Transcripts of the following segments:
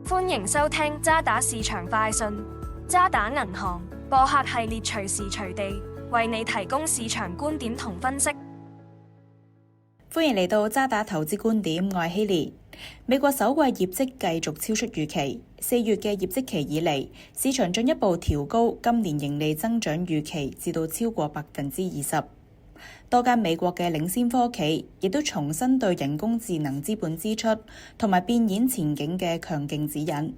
歡迎收聽渣打市場快訊。渣打銀行播客系列隨時隨地為你提供市場觀點同分析。歡迎嚟到渣打投資觀點，我係希莉。美國首季業績繼續超出預期，4月嘅業績期以嚟，市場進一步調高今年盈利增長預期至到超過20%。多間美國嘅領先科技亦都重新對人工智能資本支出同埋變現前景嘅強勁指引。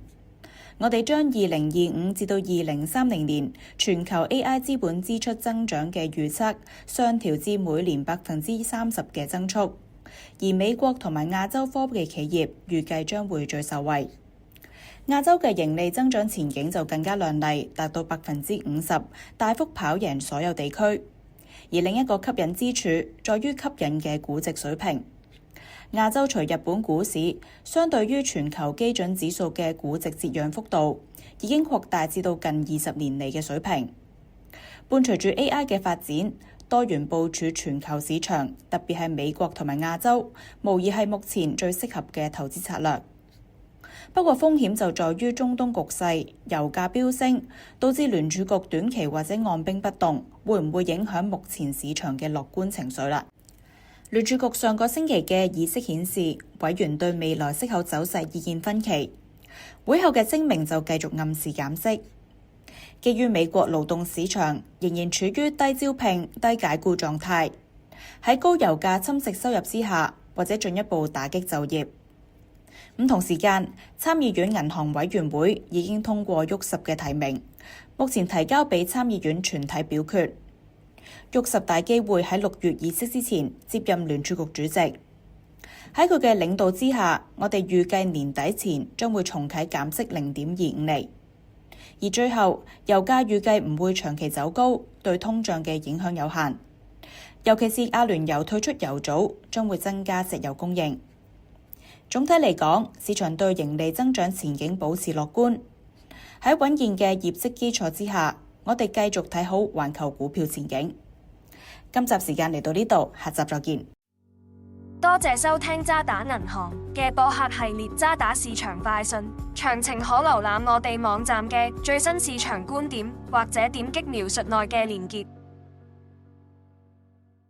我哋將2025至到2030年全球 AI 資本支出增長嘅預測上調至每年30%嘅增速，而美國同埋亞洲科技企業預計將會最受惠。亞洲嘅盈利增長前景就更加亮麗，達到50%，大幅跑贏所有地區。而另一個吸引之處在於吸引嘅估值水平。亞洲除日本股市，相對於全球基準指數嘅估值折讓幅度，已經擴大至到近20年嚟嘅水平。伴隨住 AI 嘅發展，多元部署全球市場，特別係美國同埋亞洲，無疑係目前最適合嘅投資策略。不過風險就在於中東局勢，油價飆升，導致聯儲局短期或者按兵不動，會唔會影響目前市場嘅樂觀情緒啦？聯儲局上個星期嘅議息顯示，委員對未來息口走勢意見分歧，會後嘅聲明就繼續暗示減息。基於美國勞動市場仍然處於低招聘、低解僱狀態，喺高油價侵蝕收入之下，或者進一步打擊就業。同時間，參議院銀行委員會已經通過沃什嘅提名，目前提交俾參議院全體表決。沃什大機會喺6月議息之前接任聯儲局主席。喺佢嘅領導之下，我哋預計年底前將會重啟減息0.25厘。而最後，油價預計唔會長期走高，對通脹嘅影響有限。尤其是阿聯酋退出油組，將會增加石油供應。總體嚟講，市場對盈利增長前景保持樂觀。喺穩健嘅業績基礎之下，我哋繼續睇好環球股票前景。今集時間嚟到呢度，下集再見。多謝收聽渣打銀行嘅播客系列渣打市場快訊，詳情可瀏覽我哋網站嘅最新市場觀點，或者點擊描述內嘅連結。